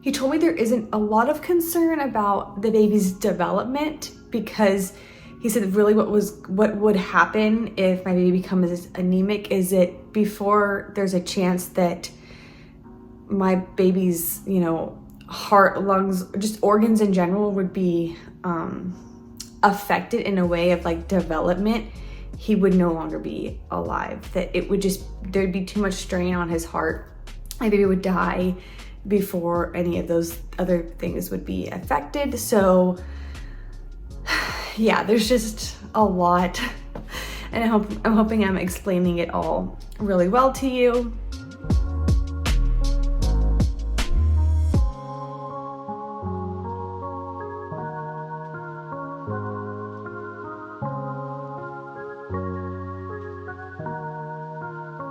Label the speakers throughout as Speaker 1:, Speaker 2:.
Speaker 1: He told me there isn't a lot of concern about the baby's development because he said really what would happen if my baby becomes anemic is it before there's a chance that my baby's, you know, heart, lungs, just organs in general would be affected in a way of like development, he would no longer be alive. That it would just, there'd be too much strain on his heart. My baby would die before any of those other things would be affected. So yeah, there's just a lot. And I'm hoping I'm explaining it all really well to you.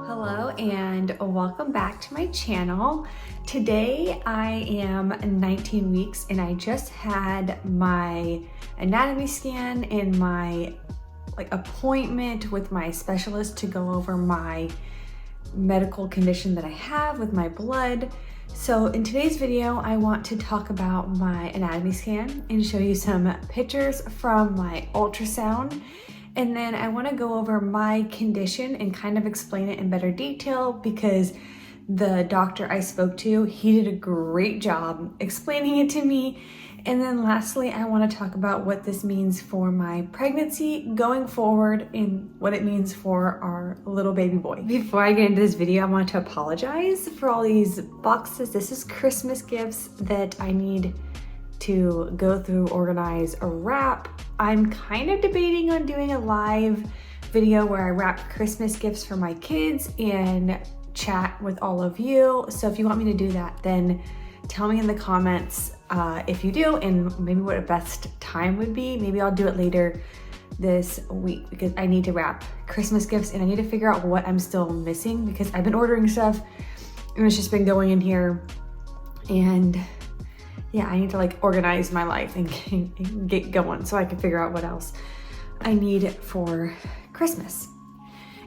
Speaker 1: Hello and welcome back to my channel. Today I am 19 weeks and I just had my anatomy scan and my appointment with my specialist to go over my medical condition that I have with my blood. So in today's video, I want to talk about my anatomy scan and show you some pictures from my ultrasound. And then I want to go over my condition and kind of explain it in better detail because the doctor I spoke to, he did a great job explaining it to me. And then lastly, I want to talk about what this means for my pregnancy going forward and what it means for our little baby boy. Before I get into this video, I want to apologize for all these boxes. This is Christmas gifts that I need to go through, organize, or wrap. I'm kind of debating on doing a live video where I wrap Christmas gifts for my kids and chat with all of you. So if you want me to do that, then tell me in the comments if you do, and maybe what a best time would be. Maybe I'll do it later this week because I need to wrap Christmas gifts and I need to figure out what I'm still missing because I've been ordering stuff and it's just been going in here. And yeah, I need to like organize my life and get going so I can figure out what else I need for Christmas.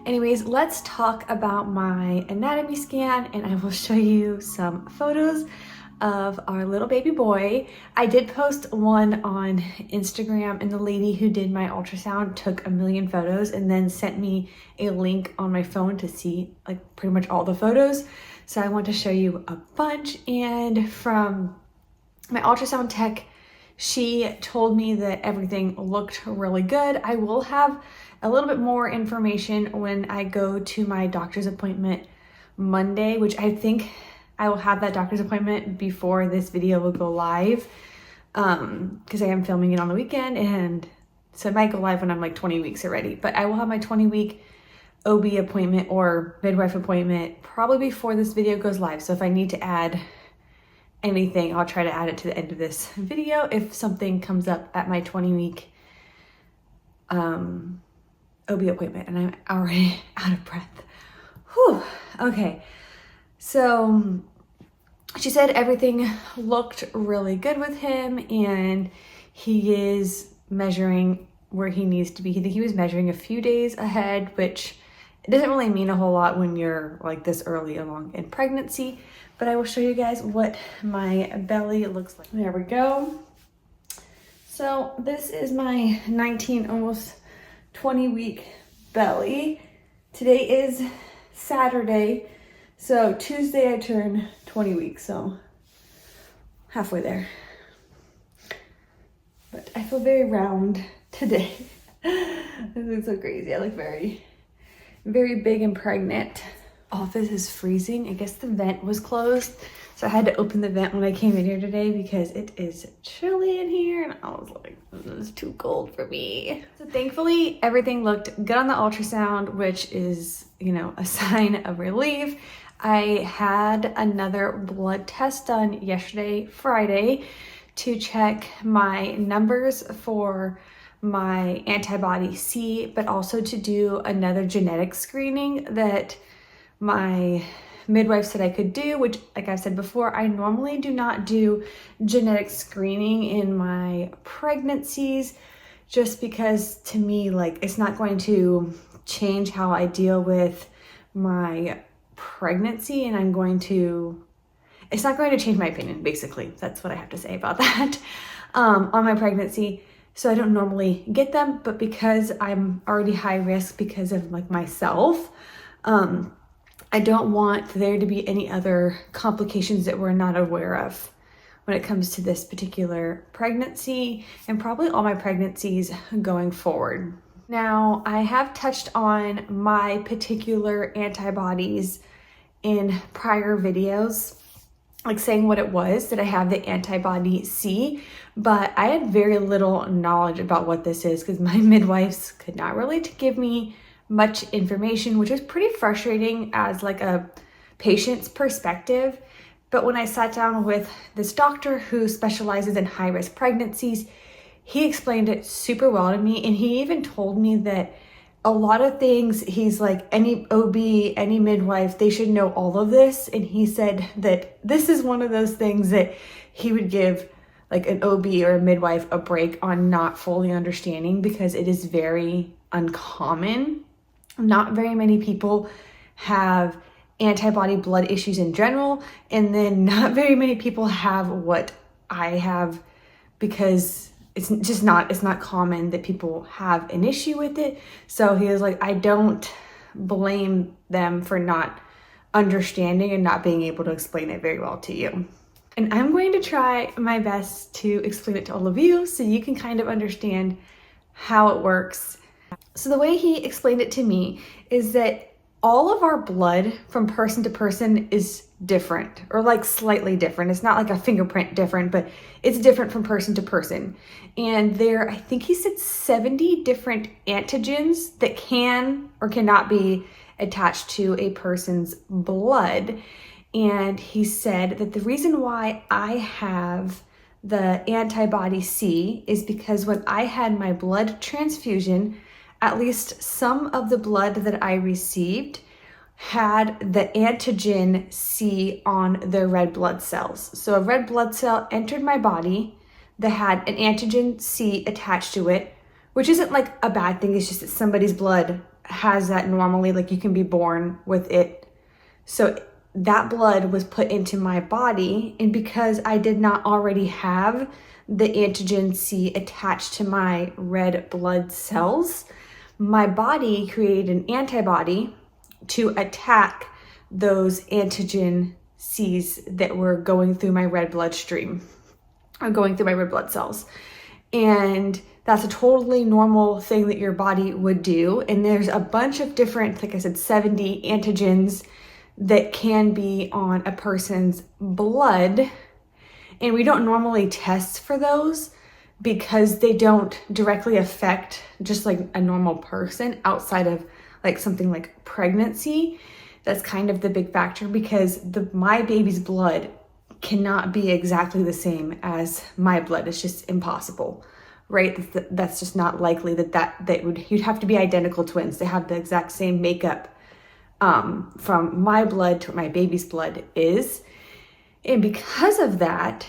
Speaker 1: Anyways, let's talk about my anatomy scan and I will show you some photos of our little baby boy. I did post one on Instagram and the lady who did my ultrasound took a million photos and then sent me a link on my phone to see like pretty much all the photos. So I want to show you a bunch. And from my ultrasound tech, she told me that everything looked really good. I will have a little bit more information when I go to my doctor's appointment Monday, which I think I will have that doctor's appointment before this video will go live because I am filming it on the weekend, and so it might go live when I'm like 20 weeks already. But I will have my 20-week OB appointment or midwife appointment probably before this video goes live. So if I need to add anything, I'll try to add it to the end of this video if something comes up at my 20-week OB appointment and I'm already out of breath. Whew. Okay, so she said everything looked really good with him and he is measuring where he needs to be. I think he was measuring a few days ahead, which it doesn't really mean a whole lot when you're like this early along in pregnancy, but I will show you guys what my belly looks like. There we go. So this is my 19, almost 20-week belly. Today is Saturday, so Tuesday I turn 20 weeks, so halfway there. But I feel very round today. This is so crazy. I look very, very big and pregnant. Office is freezing. I guess the vent was closed, so I had to open the vent when I came in here today because it is chilly in here and I was like, this is too cold for me. So thankfully everything looked good on the ultrasound, which is, you know, a sign of relief. I had another blood test done yesterday, Friday, to check my numbers for my antibody C, but also to do another genetic screening that my midwife said I could do, which, like I've said before, I normally do not do genetic screening in my pregnancies just because to me, like, it's not going to change how I deal with my pregnancy, and it's not going to change my opinion, basically. That's what I have to say about that on my pregnancy. So I don't normally get them, but because I'm already high risk because of like myself, I don't want there to be any other complications that we're not aware of when it comes to this particular pregnancy and probably all my pregnancies going forward. Now, I have touched on my particular antibodies in prior videos, like saying what it was that I have the antibody C, but I had very little knowledge about what this is because my midwives could not really give me much information, which is pretty frustrating as like a patient's perspective. But when I sat down with this doctor who specializes in high-risk pregnancies, he explained it super well to me, and he even told me that a lot of things, he's like, any OB, any midwife, they should know all of this. And he said that this is one of those things that he would give like an OB or a midwife a break on not fully understanding because it is very uncommon. Not very many people have antibody blood issues in general, and then not very many people have what I have because it's not common that people have an issue with it. So he was like, I don't blame them for not understanding and not being able to explain it very well to you. And I'm going to try my best to explain it to all of you so you can kind of understand how it works. So the way he explained it to me is that all of our blood from person to person is different, or like slightly different. It's not like a fingerprint different, but it's different from person to person. And there, I think he said 70 different antigens that can or cannot be attached to a person's blood. And he said that the reason why I have the antibody C is because when I had my blood transfusion, at least some of the blood that I received had the antigen C on their red blood cells. So a red blood cell entered my body that had an antigen C attached to it, which isn't like a bad thing. It's just that somebody's blood has that normally, like you can be born with it. So that blood was put into my body, and because I did not already have the antigen C attached to my red blood cells, my body created an antibody to attack those antigen Cs that were going through my red bloodstream or going through my red blood cells. And that's a totally normal thing that your body would do. And there's a bunch of different, like I said, 70 antigens that can be on a person's blood. And we don't normally test for those because they don't directly affect just like a normal person outside of like something like pregnancy. That's kind of the big factor because my baby's blood cannot be exactly the same as my blood. It's just impossible, right? That's just not likely you'd have to be identical twins to have the exact same makeup from my blood to what my baby's blood is. And because of that,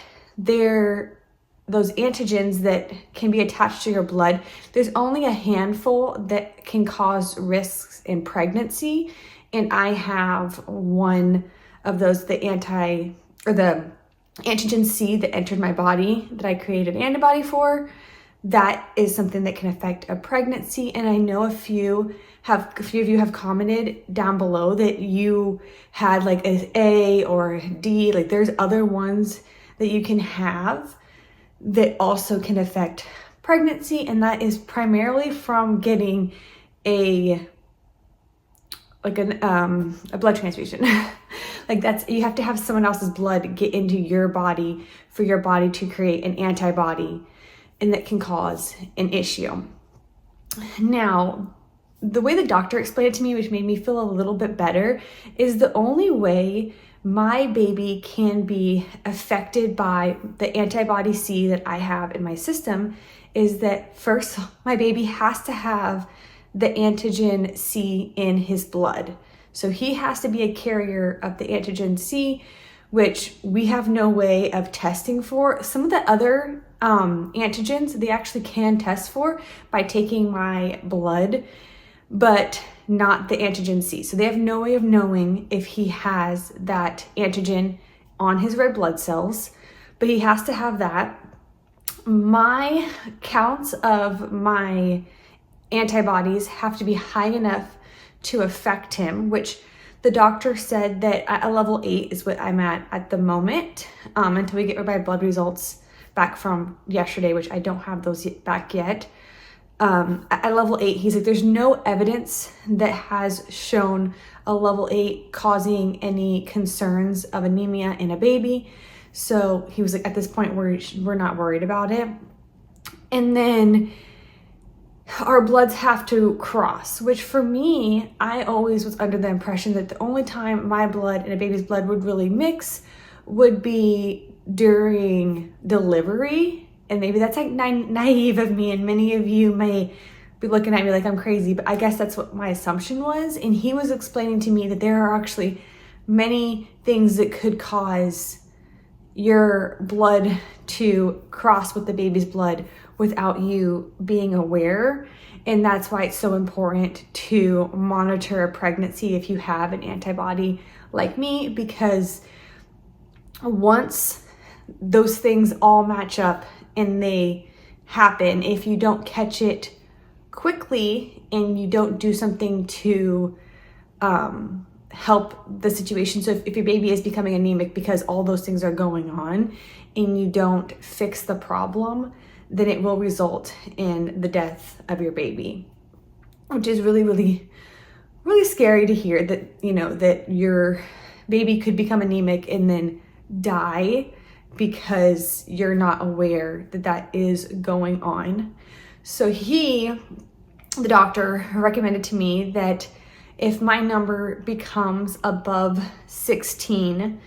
Speaker 1: those antigens that can be attached to your blood, there's only a handful that can cause risks in pregnancy. And I have one of those, the antigen C that entered my body that I created an antibody for. That is something that can affect a pregnancy. And I know a few of you have commented down below that you had like an A or a D, like there's other ones that you can have that also can affect pregnancy, and that is primarily from getting a blood transfusion. Like you have to have someone else's blood get into your body for your body to create an antibody, and that can cause an issue. Now, the way the doctor explained it to me, which made me feel a little bit better, is the only way my baby can be affected by the antibody C that I have in my system is that first, my baby has to have the antigen C in his blood. So he has to be a carrier of the antigen C, which we have no way of testing for. Some of the other antigens they actually can test for by taking my blood, but not the antigen C. So they have no way of knowing if he has that antigen on his red blood cells, but he has to have that. My counts of my antibodies have to be high enough to affect him, which the doctor said that at a level 8 is what I'm at the moment, until we get my blood results back from yesterday, which I don't have those back yet. At level 8, he's like, there's no evidence that has shown a level 8 causing any concerns of anemia in a baby. So he was like, at this point, we're not worried about it. And then our bloods have to cross, which for me, I always was under the impression that the only time my blood and a baby's blood would really mix would be during delivery. And maybe that's like naive of me, and many of you may be looking at me like I'm crazy, but I guess that's what my assumption was. And he was explaining to me that there are actually many things that could cause your blood to cross with the baby's blood without you being aware. And that's why it's so important to monitor a pregnancy if you have an antibody like me, because once those things all match up and they happen, if you don't catch it quickly and you don't do something to help the situation. So if your baby is becoming anemic because all those things are going on and you don't fix the problem, then it will result in the death of your baby, which is really, really, really scary to hear, that, you know, that your baby could become anemic and then die because you're not aware that that is going on. So the doctor recommended to me that if my number becomes above 16,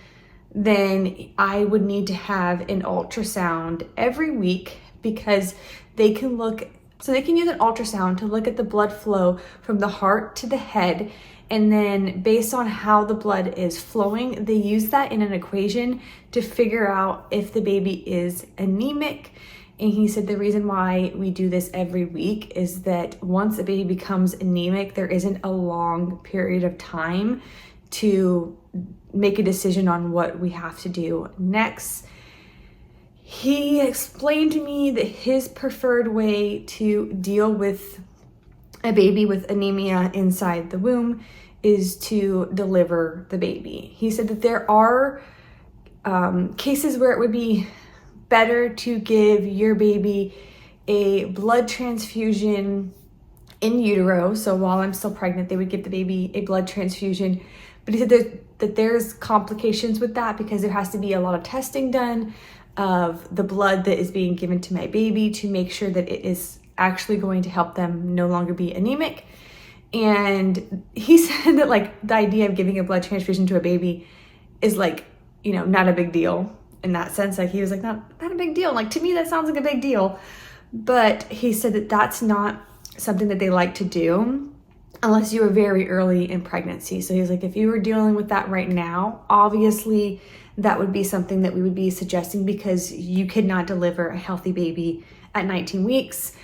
Speaker 1: then I would need to have an ultrasound every week, because they can use an ultrasound to look at the blood flow from the heart to the head. And then based on how the blood is flowing, they use that in an equation to figure out if the baby is anemic. And he said the reason why we do this every week is that once a baby becomes anemic, there isn't a long period of time to make a decision on what we have to do next. He explained to me that his preferred way to deal with a baby with anemia inside the womb is to deliver the baby. He said that there are cases where it would be better to give your baby a blood transfusion in utero. So while I'm still pregnant, they would give the baby a blood transfusion. But he said that there's complications with that, because there has to be a lot of testing done of the blood that is being given to my baby to make sure that it is actually going to help them no longer be anemic. And he said that, like, the idea of giving a blood transfusion to a baby is, like, you know, not a big deal in that sense. Like, he was like, not a big deal. Like, to me, that sounds like a big deal. But he said that that's not something that they like to do unless you are very early in pregnancy. So he's like, if you were dealing with that right now, obviously that would be something that we would be suggesting, because you could not deliver a healthy baby at 19 weeks.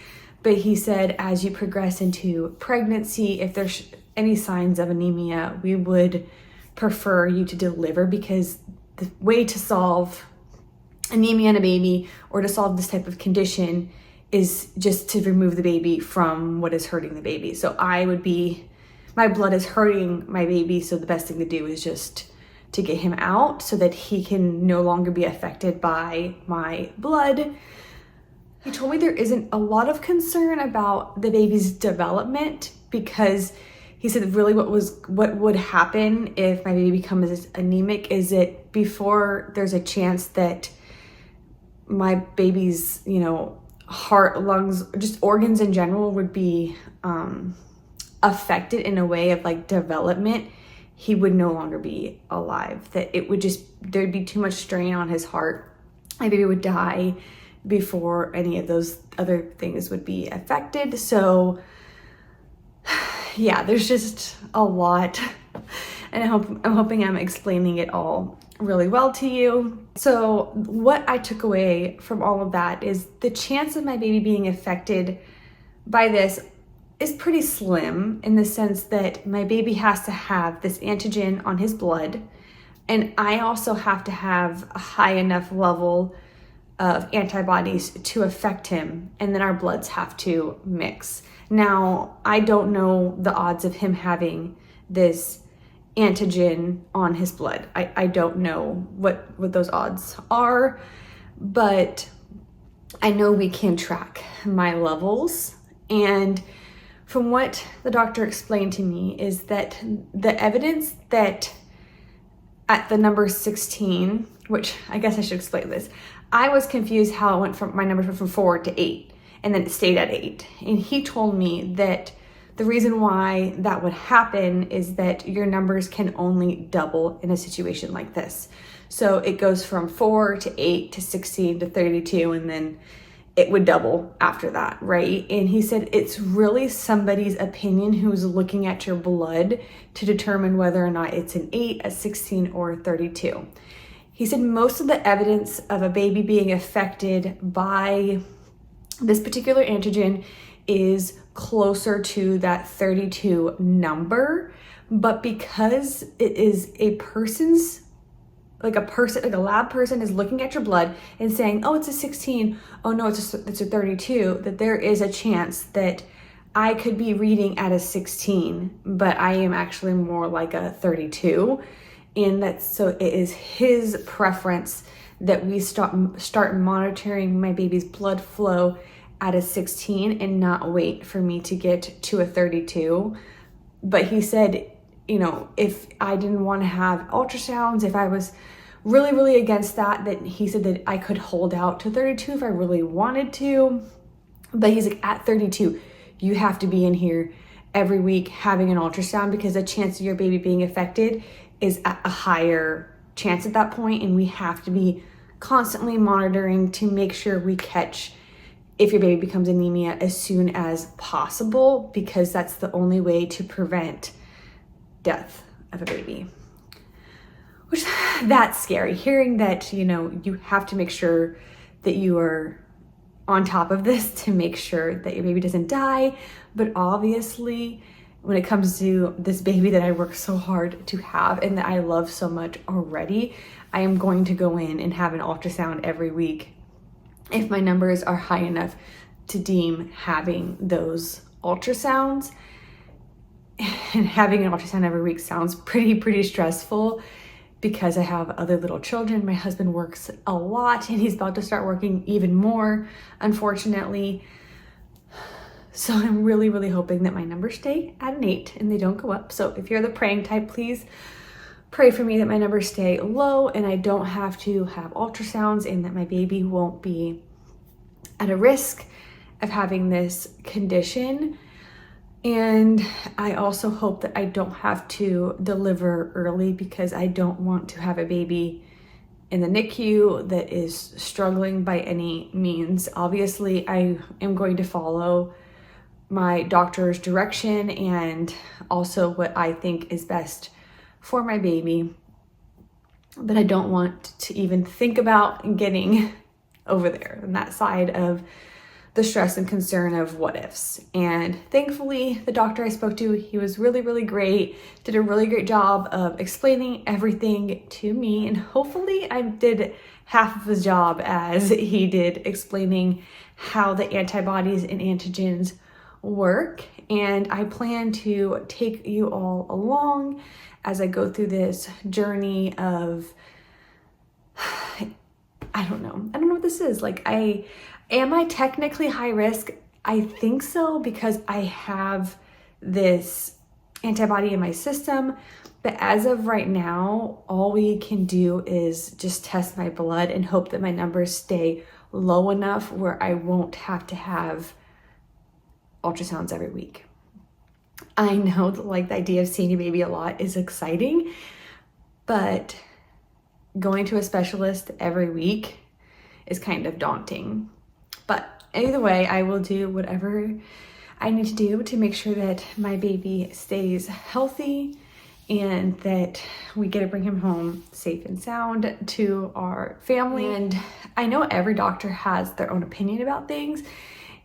Speaker 1: But he said, as you progress into pregnancy, if there's any signs of anemia, we would prefer you to deliver, because the way to solve anemia in a baby, or to solve this type of condition, is just to remove the baby from what is hurting the baby. So my blood is hurting my baby, so the best thing to do is just to get him out so that he can no longer be affected by my blood. He told me there isn't a lot of concern about the baby's development, because he said really what would happen if my baby becomes anemic is that before there's a chance that my baby's, you know, heart, lungs, just organs in general would be affected in a way of like development, he would no longer be alive. That it would just, there'd be too much strain on his heart. My baby would die before any of those other things would be affected. So yeah, there's just a lot, and I'm hoping I'm explaining it all really well to you. So what I took away from all of that is the chance of my baby being affected by this is pretty slim, in the sense that my baby has to have this antigen on his blood And I also have to have a high enough level of antibodies to affect him, and then our bloods have to mix. Now, I don't know the odds of him having this antigen on his blood. I don't know what those odds are, but I know we can track my levels. And from what the doctor explained to me is that the evidence that at the number 16, which I guess I should explain this, I was confused how it went from, my numbers went from 4 to 8, and then it stayed at 8. And he told me that the reason why that would happen is that your numbers can only double in a situation like this. So it goes from 4 to 8 to 16 to 32, and then it would double after that, right? And he said it's really somebody's opinion who's looking at your blood to determine whether or not it's an 8, a 16, or a 32. He said most of the evidence of a baby being affected by this particular antigen is closer to that 32 number, but because it is a person's, like a lab person is looking at your blood and saying, oh, it's a 16, oh no, it's a 32, that there is a chance that I could be reading at a 16, but I am actually more like a 32. And that's, so it is his preference that we start monitoring my baby's blood flow at a 16 and not wait for me to get to a 32. But he said, you know, if I didn't want to have ultrasounds, if I was really, really against that, that he said that I could hold out to 32 if I really wanted to. But he's like, at 32, you have to be in here every week having an ultrasound, because the chance of your baby being affected is at a higher chance at that point, and we have to be constantly monitoring to make sure we catch if your baby becomes anemia as soon as possible, because that's the only way to prevent death of a baby. Which, that's scary, hearing that, you know, you have to make sure that you are on top of this to make sure that your baby doesn't die. But obviously, when it comes to this baby that I work so hard to have and that I love so much already, I am going to go in and have an ultrasound every week if my numbers are high enough to deem having those ultrasounds. And having an ultrasound every week sounds pretty stressful, because I have other little children. My husband works a lot and he's about to start working even more, unfortunately. So I'm really hoping that my numbers stay at an 8 and they don't go up. So if you're the praying type, please pray for me that my numbers stay low and I don't have to have ultrasounds, and that my baby won't be at a risk of having this condition. And I also hope that I don't have to deliver early, because I don't want to have a baby in the NICU that is struggling by any means. Obviously, I am going to follow my doctor's direction and also what I think is best for my baby, but I don't want to even think about getting over there on that side of the stress and concern of what ifs. And thankfully, the doctor I spoke to, he was really great, did a really great job of explaining everything to me, and hopefully I did half of his job as he did explaining how the antibodies and antigens work. And I plan to take you all along as I go through this journey of, I don't know what this is. Like, am I technically high risk? I think so, because I have this antibody in my system. But as of right now, all we can do is just test my blood and hope that my numbers stay low enough where I won't have to have ultrasounds every week. I know that, like, the idea of seeing a baby a lot is exciting, but going to a specialist every week is kind of daunting. But either way, I will do whatever I need to do to make sure that my baby stays healthy and that we get to bring him home safe and sound to our family. And I know every doctor has their own opinion about things,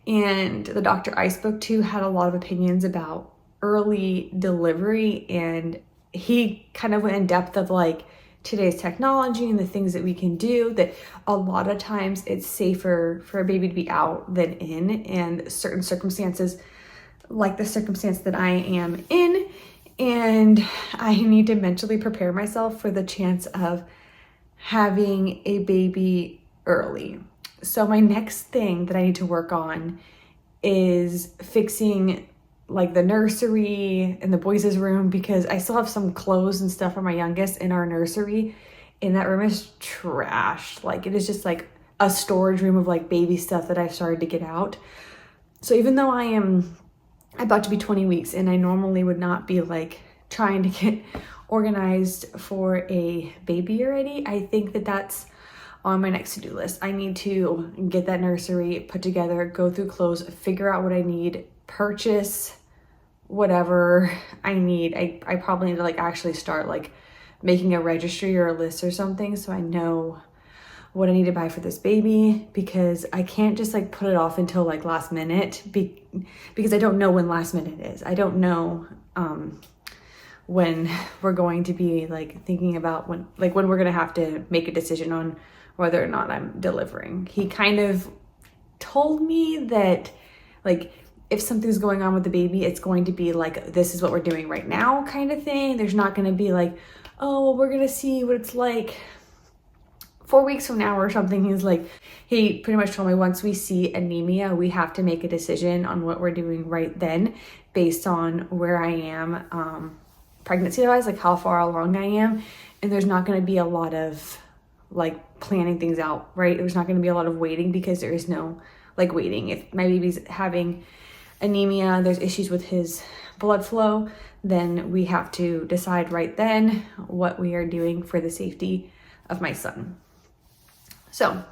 Speaker 1: and the doctor I spoke to had a lot of opinions about early delivery, and he kind of went in depth of like today's technology and the things that we can do, that a lot of times it's safer for a baby to be out than in, and certain circumstances, like the circumstance that I am in, and I need to mentally prepare myself for the chance of having a baby early. So my next thing that I need to work on is fixing like the nursery and the boys' room, because I still have some clothes and stuff for my youngest in our nursery, and that room is trashed. Like, it is just like a storage room of like baby stuff that I've started to get out. So even though I am about to be 20 weeks and I normally would not be like trying to get organized for a baby already, I think that that's on my next to-do list. I need to get that nursery put together, go through clothes, figure out what I need, purchase whatever I need. I probably need to like actually start like making a registry or a list or something so I know what I need to buy for this baby, because I can't just like put it off until like last minute because I don't know when last minute is. I don't know when we're going to be like thinking about when we're gonna have to make a decision on whether or not I'm delivering. He kind of told me that like if something's going on with the baby, it's going to be like, this is what we're doing right now kind of thing. There's not going to be like, oh, well, we're going to see what it's like 4 weeks from now or something. He pretty much told me once we see anemia, we have to make a decision on what we're doing right then based on where I am pregnancy-wise, like how far along I am. And there's not going to be a lot of like planning things out, right? There's not going to be a lot of waiting, because there is no like waiting. If my baby's having anemia, there's issues with his blood flow, then we have to decide right then what we are doing for the safety of my son. So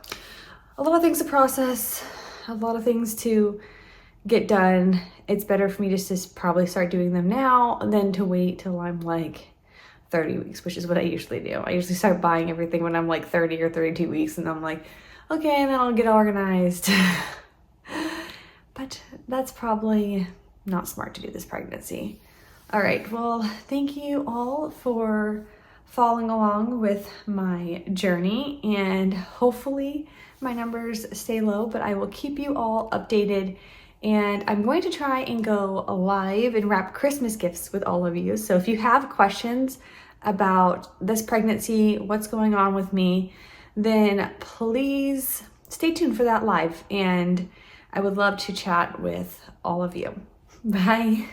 Speaker 1: a lot of things to process, a lot of things to get done. It's better for me just to probably start doing them now than to wait till I'm like 30 weeks, which is what I usually do. I usually start buying everything when I'm like 30 or 32 weeks, and I'm like, okay, and then I'll get organized. But that's probably not smart to do this pregnancy. All right, well, thank you all for following along with my journey, and hopefully my numbers stay low, but I will keep you all updated. And I'm going to try and go live and wrap Christmas gifts with all of you. So if you have questions about this pregnancy, what's going on with me, then please stay tuned for that live. And I would love to chat with all of you. Bye.